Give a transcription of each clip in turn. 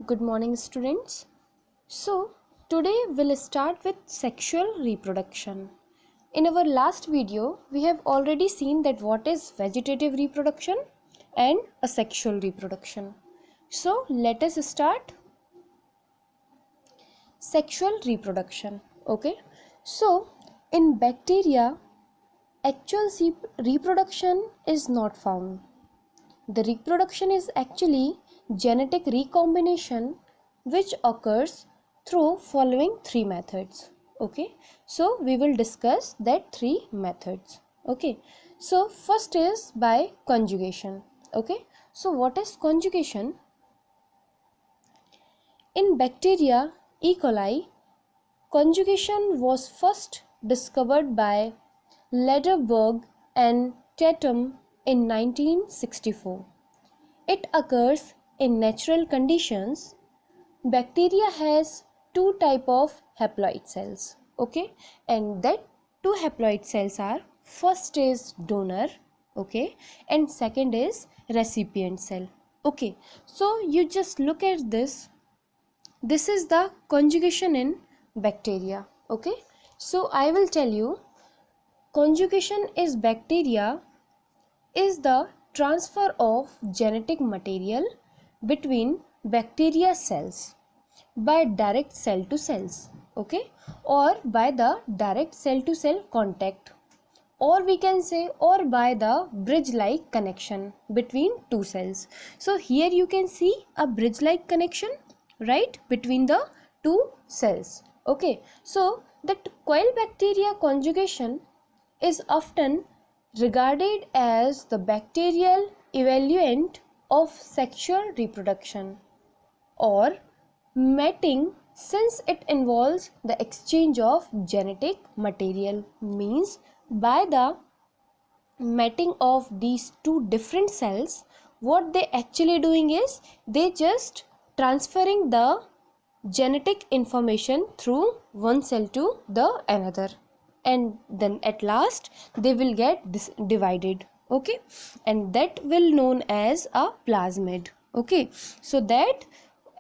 Good morning, students. Today we'll start with sexual reproduction. In our last video, we have already seen that what is vegetative reproduction and asexual reproduction. So, let us start sexual reproduction. Okay. So, in bacteria, actual reproduction is not found. The reproduction is actually genetic recombination which occurs through following three methods. Okay, so we will discuss that three methods. Okay, so first is by conjugation. Okay, so what is conjugation? In bacteria E. coli, conjugation was first discovered by Lederberg and Tatum in 1964. It occurs in natural conditions. Bacteria has two type of haploid cells, okay, and that two haploid cells are, first is donor, okay, and second is recipient cell. Okay, so you just look at this. This is the conjugation in bacteria. Okay, so I will tell you, conjugation is bacteria is the transfer of genetic material between bacteria cells by direct cell to cells, okay, or by the direct cell to cell contact, or we can say or by the bridge like connection between two cells. So here you can see a bridge like connection, right, between the two cells. Okay, so that coil bacteria conjugation is often regarded as the bacterial equivalent of sexual reproduction or mating, since it involves the exchange of genetic material. Means by the mating of these two different cells, what they actually doing is they just transferring the genetic information through one cell to the another, and then at last they will get this divided, okay, and that will known as a plasmid. Okay, so that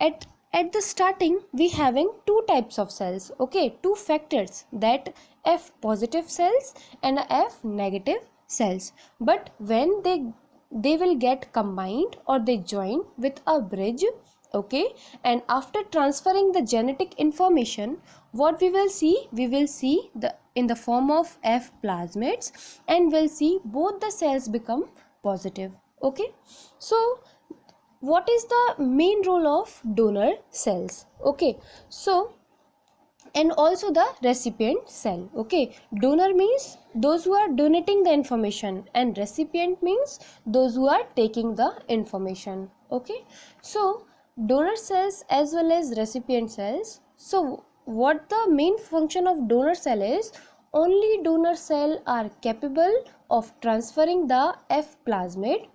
at the starting we having two types of cells, okay, two factors, that F positive cells and F negative cells, but when they will get combined or they join with a bridge, okay, and after transferring the genetic information, what we will see the in the form of F plasmids, and we'll see both the cells become positive. Okay, so what is the main role of donor cells? Okay, so and also the recipient cell. Okay, donor means those who are donating the information, and recipient means those who are taking the information. Okay, so donor cells as well as recipient cells. So what the main function of donor cell is, only donor cell are capable of transferring the F plasmid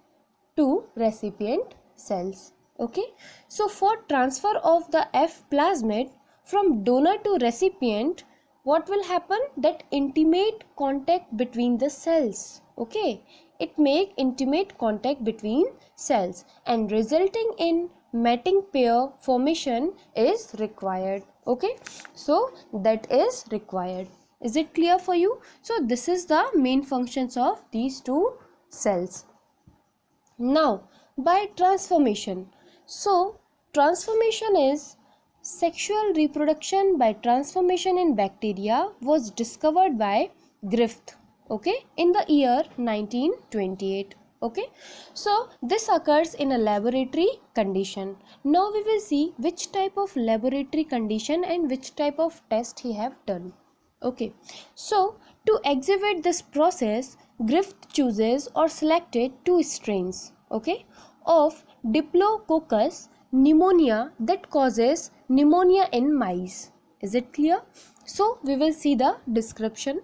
to recipient cells. Okay, so for transfer of the F plasmid from donor to recipient, what will happen, that intimate contact between the cells, okay, it make intimate contact between cells and resulting in mating pair formation is required. Okay, so that is required. Is it clear for you? So this is the main functions of these two cells. Now, by transformation. So, transformation is sexual reproduction by transformation in bacteria was discovered by Griffith, okay, in the year 1928. Okay, so this occurs in a laboratory condition. Now we will see which type of laboratory condition and which type of test he have done. Okay, so to exhibit this process, Griffith chooses or selected two strains, okay, of Diplococcus pneumonia that causes pneumonia in mice. Is it clear? So we will see the description.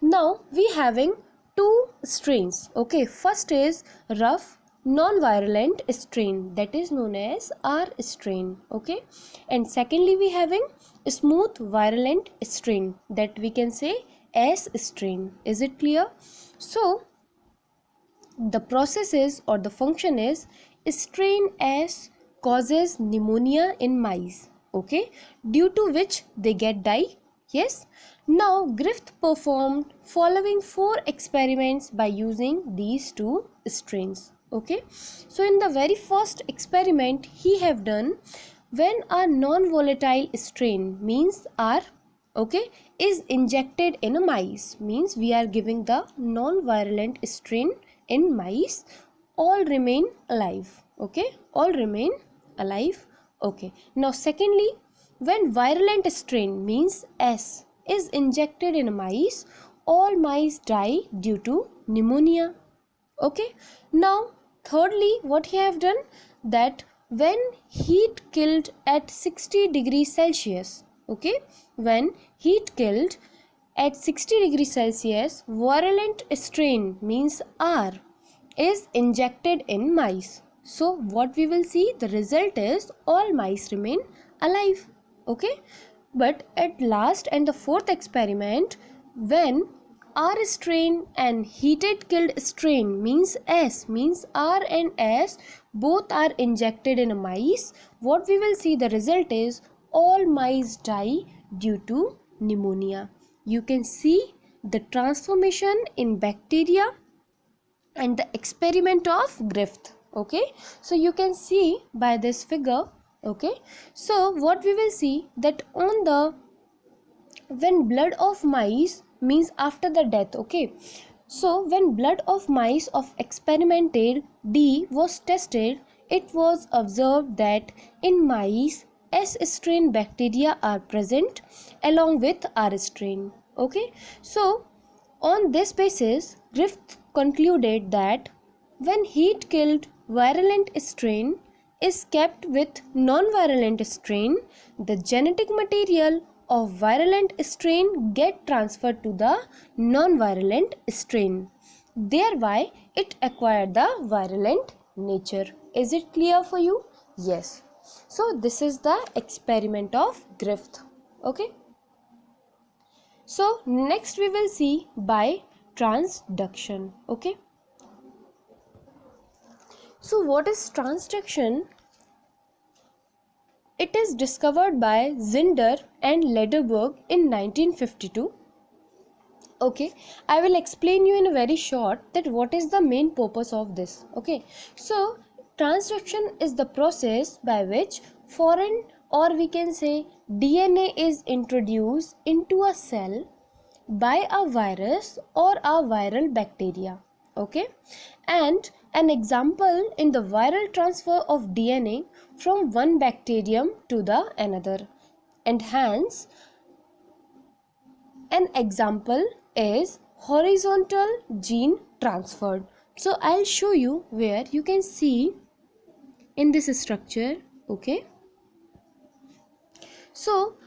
Now we having two strains. Okay, first is rough non-virulent strain, that is known as R strain. Okay, and secondly we having smooth virulent strain, that we can say S strain. Is it clear? So the process is or the function is, strain S causes pneumonia in mice, okay, due to which they die. Yes. Now Griffith performed following 4 experiments by using these 2 strains. Okay. So in the very first experiment he have done, when a non-volatile strain means R, okay, is injected in a mice, means we are giving the non-virulent strain in mice, all remain alive. Okay, all remain alive. Okay. Now secondly, when virulent strain means S is injected in mice, all mice die due to pneumonia. Okay. Now thirdly, what he have done, that when heat killed at 60 degrees Celsius, okay, when heat killed at 60 degrees Celsius, virulent strain means R is injected in mice. So what we will see, the result is all mice remain alive. Okay. But at last and the fourth experiment, when R strain and heated killed strain means S, means R and S both are injected in a mice, what we will see, the result is all mice die due to pneumonia. You can see the transformation in bacteria and the experiment of Griffith. Okay, so you can see by this figure. Okay, so what we will see, that on the, when blood of mice means after the death, okay, so when blood of mice of experimented D was tested, it was observed that in mice S strain bacteria are present along with R strain. Okay, so on this basis Griffith concluded that when heat killed virulent strain is kept with non-virulent strain, the genetic material of virulent strain get transferred to the non-virulent strain. Thereby it acquired the virulent nature. Is it clear for you? Yes. So this is the experiment of Griffith. Okay. So next we will see by transduction. Okay. So what is transduction? It is discovered by Zinder and Lederberg in 1952. Okay, I will explain you in a very short that what is the main purpose of this. Okay, so transduction is the process by which foreign, or we can say DNA, is introduced into a cell by a virus or a viral bacteria. Okay, and an example in the viral transfer of DNA from one bacterium to the another, and hence an example is horizontal gene transfer. So I'll show you where you can see in this structure. Okay, so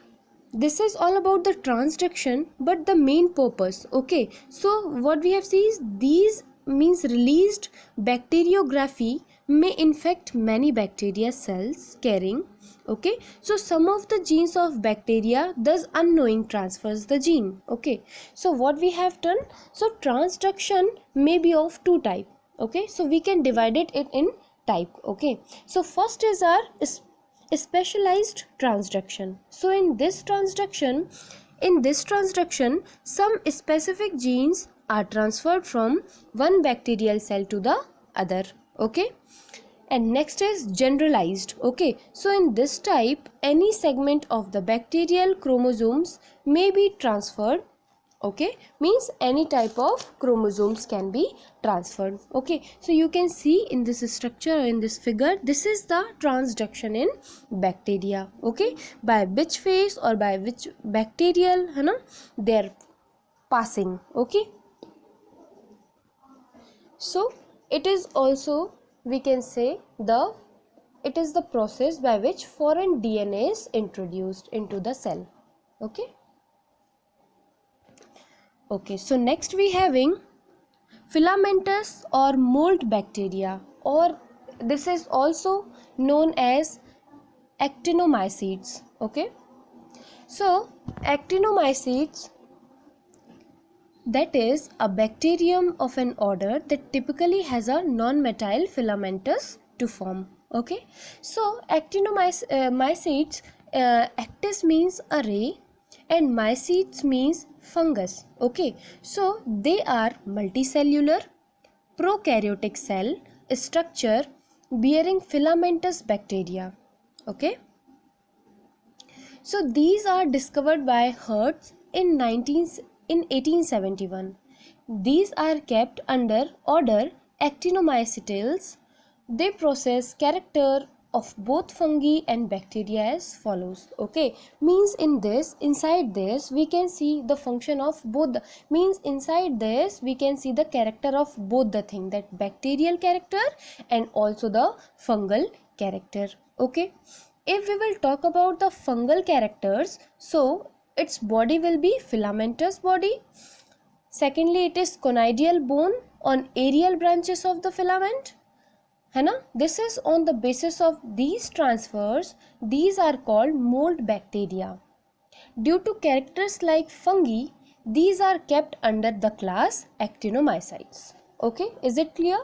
this is all about the transduction, but the main purpose. Okay, so what we have seen is these means released bacteriography may infect many bacteria cells carrying. Okay, so some of the genes of bacteria thus unknowing transfers the gene. Okay, so what we have done, so transduction may be of 2 types. Okay, so we can divide it in type. Okay, so first is our specialized transduction. So in this transduction, some specific genes are transferred from one bacterial cell to the other. Okay, and next is generalized. Okay, so in this type any segment of the bacterial chromosomes may be transferred. Okay, means any type of chromosomes can be transferred. Okay, so you can see in this structure, in this figure, this is the transduction in bacteria. Okay, by which phase or by which bacterial they are passing. Okay, so it is also, we can say, it is the process by which foreign DNA is introduced into the cell. Okay. Okay, so next we having filamentous or mold bacteria, or this is also known as actinomycetes. Okay, so actinomycetes, that is a bacterium of an order that typically has a non-methyl filamentous to form. Okay, so actinomycetes, actis means array and mycetes means fungus. Okay, so they are multicellular prokaryotic cell structure bearing filamentous bacteria. Okay, so these are discovered by Hertz in 1871. These are kept under order Actinomycetes. They possess character of both fungi and bacteria as follows. Okay, means inside this we can see the function of both the, means inside this we can see the character of both the thing, that bacterial character and also the fungal character. Okay, if we will talk about the fungal characters, so its body will be filamentous body. Secondly, it is conidial bone on aerial branches of the filament. है ना? This is on the basis of these transfers. These are called mold bacteria. Due to characters like fungi, these are kept under the class actinomycetes. Okay, is it clear?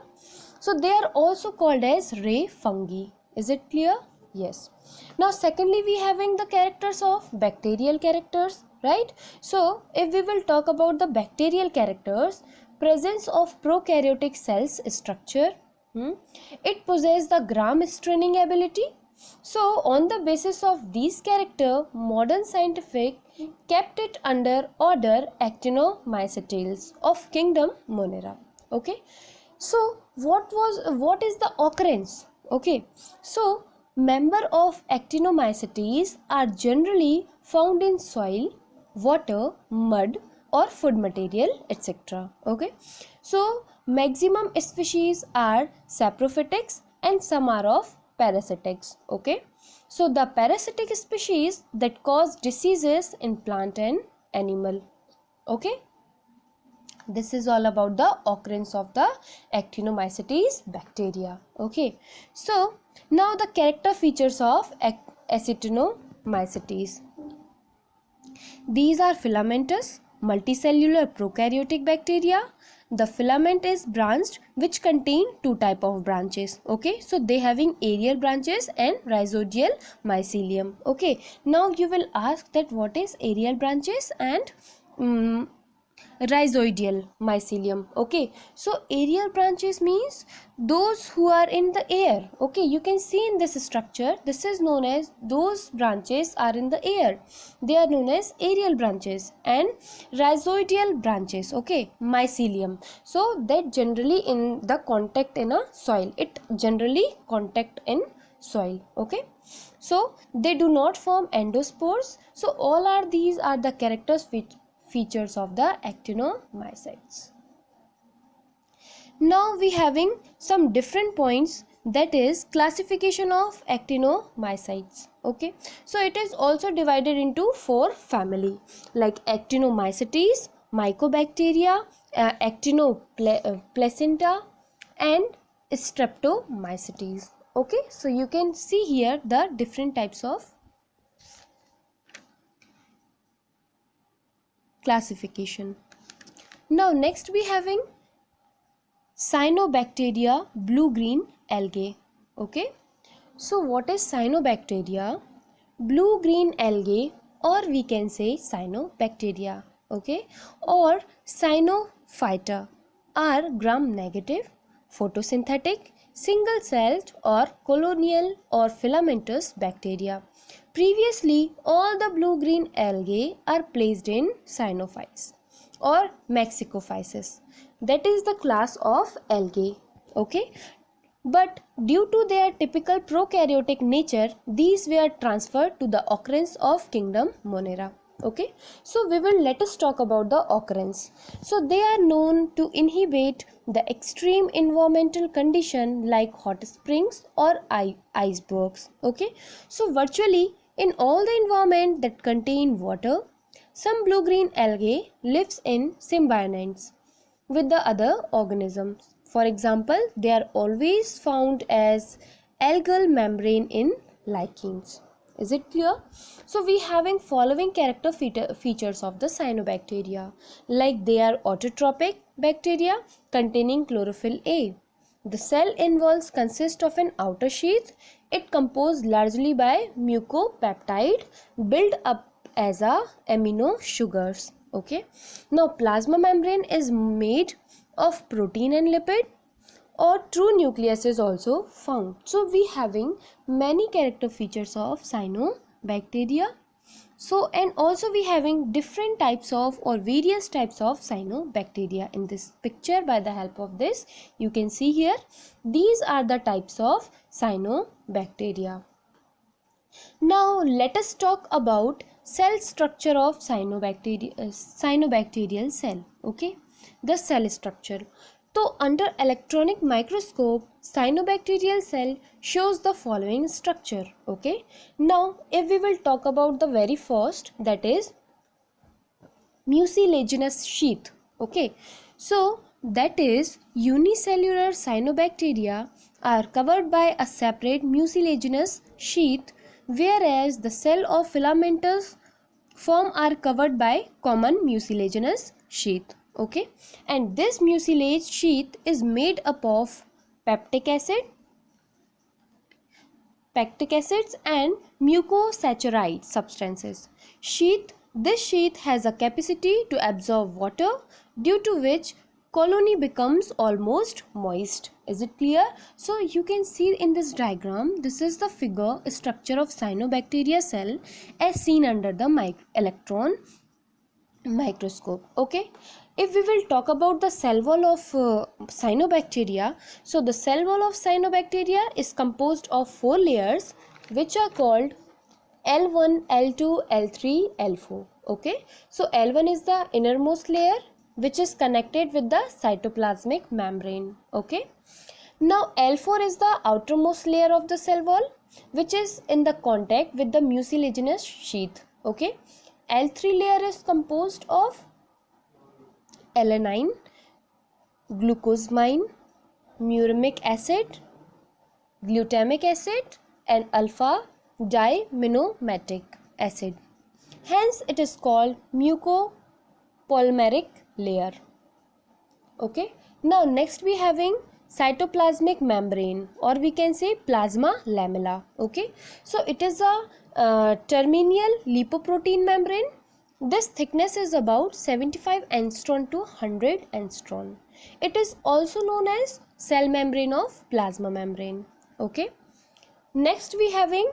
So they are also called as ray fungi. Is it clear? Yes. Now secondly, we having the characters of bacterial characters, right? So if we will talk about the bacterial characters, presence of prokaryotic cells structure, it possesses the gram straining ability. So on the basis of these character, modern scientific kept it under order Actinomycetes of kingdom Monera. Okay, so what is the occurrence? Okay, so member of Actinomycetes are generally found in soil, water, mud or food material, etc. Okay, so maximum species are saprophytics and some are of parasitics. Okay, so the parasitic species that cause diseases in plant and animal. Okay, this is all about the occurrence of the Actinomycetes bacteria. Okay, so now the character features of Actinomycetes. These are filamentous, multicellular prokaryotic bacteria. The filament is branched, which contain two type of branches. Okay, so they having aerial branches and rhizoidal mycelium. Okay, now you will ask that what is aerial branches and rhizoidal mycelium. Okay, so aerial branches means those who are in the air. Okay, you can see in this structure, this is known as, those branches are in the air, they are known as aerial branches. And rhizoidal branches, okay, mycelium, so that generally in the contact in a soil, it generally contact in soil. Okay, so they do not form endospores. So all are these are the characters features of the actinomycetes. Now we having some different points, that is classification of actinomycetes. Okay, so it is also divided into four family like actinomycetes, mycobacteria, actinoplacenta and streptomycetes. Okay, so you can see here the different types of classification. Now next we having cyanobacteria, blue-green algae. Okay, so what is cyanobacteria? Blue-green algae, or we can say cyanobacteria. Okay, or cyanophyta are gram-negative, photosynthetic, single-celled or colonial or filamentous bacteria. Previously, all the blue-green algae are placed in cyanophytes or Mexicophyces. That is the class of algae. Okay, but due to their typical prokaryotic nature, these were transferred to the occurrence of kingdom Monera. Okay, so let us talk about the occurrence. So they are known to inhibit the extreme environmental condition like hot springs or icebergs. Okay, so virtually in all the environment that contain water, some blue-green algae lives in symbionts with the other organisms. For example, they are always found as algal membrane in lichens. Is it clear? So we having following character features of the cyanobacteria, like they are autotrophic bacteria containing chlorophyll A. The cell involves consists of an outer sheath. It composed largely by mucopeptide built up as a amino sugars. Okay. Now plasma membrane is made of protein and lipid, or true nucleus is also found. So we having many character features of cyanobacteria. So and also we having different types of or various types of cyanobacteria in this picture. By the help of this you can see here, these are the types of cyanobacteria. Now let us talk about cell structure of cyanobacterial cell. Okay, the cell structure. So under electronic microscope, cyanobacterial cell shows the following structure. Okay, now if we will talk about the very first, that is mucilaginous sheath. Okay, so that is unicellular cyanobacteria are covered by a separate mucilaginous sheath, whereas the cell of filamentous form are covered by common mucilaginous sheath. Okay, and this mucilage sheath is made up of peptic acids and mucosaccharide substances. This sheath has a capacity to absorb water, due to which colony becomes almost moist. Is it clear? So you can see in this diagram, this is the figure structure of cyanobacteria cell as seen under the electron microscope. Okay, if we will talk about the cell wall of cyanobacteria, so the cell wall of cyanobacteria is composed of 4 layers, which are called L1, L2, L3, L4. Okay, so L1 is the innermost layer which is connected with the cytoplasmic membrane. Okay, now L4 is the outermost layer of the cell wall which is in the contact with the mucilaginous sheath. Okay, L3 layer is composed of alanine, glucosamine, muramic acid, glutamic acid and alpha diminomatic acid. Hence it is called mucopolymeric layer. Okay, now next we having cytoplasmic membrane, or we can say plasma lamella. Okay, so it is a terminal lipoprotein membrane. This thickness is about 75 angstrom to 100 angstrom. It is also known as cell membrane of plasma membrane. Okay, next we having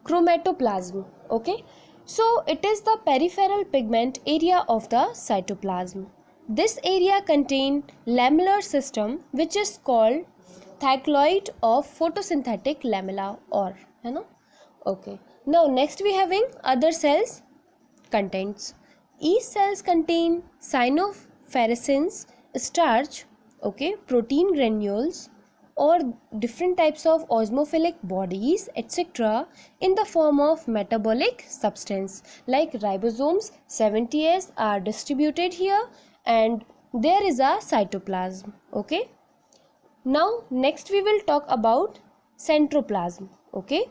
chromatoplasm. Okay, so it is the peripheral pigment area of the cytoplasm. This area contains lamellar system which is called thylakoid of photosynthetic lamella, or है ना. Okay, now next we having other cells contents. Each cells contain cyanopharescence, starch, okay, protein granules or different types of osmophilic bodies etc. in the form of metabolic substance like ribosomes. 70S are distributed here and there is a cytoplasm. Okay, now next we will talk about centroplasm. Okay,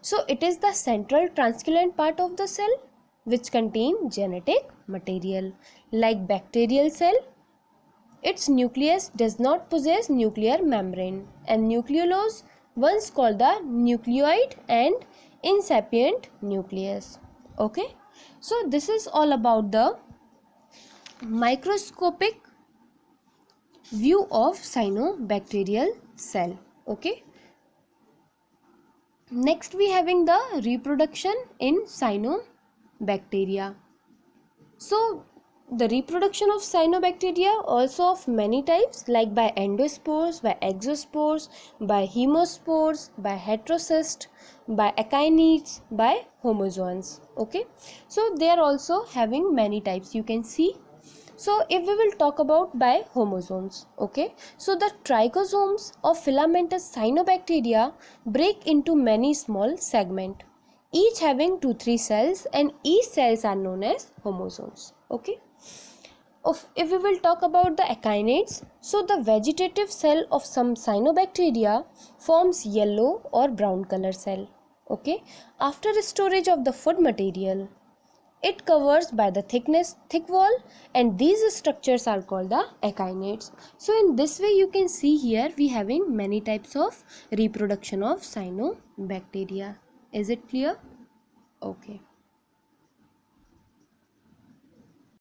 so it is the central translucent part of the cell which contain genetic material. Like bacterial cell, its nucleus does not possess nuclear membrane, and nucleolus once called the nucleoid and incipient nucleus. Okay, so this is all about the microscopic view of cyanobacterial cell. Okay, next we having the reproduction in cyanobacteria. So the reproduction of cyanobacteria also of many types, like by endospores, by exospores, by hemospores, by heterocyst, by achinids, by homozoans. Okay, so they are also having many types, you can see. So if we will talk about by homozones, okay, so the trichosomes of filamentous cyanobacteria break into many small segments, each having 2-3 cells, and each cells are known as homozones. Okay, if we will talk about the achinids, so the vegetative cell of some cyanobacteria forms yellow or brown color cell. Okay, after storage of the food material, it covers by the thick wall, and these structures are called the echinates. So in this way you can see here we having many types of reproduction of cyanobacteria. Is it clear? Okay.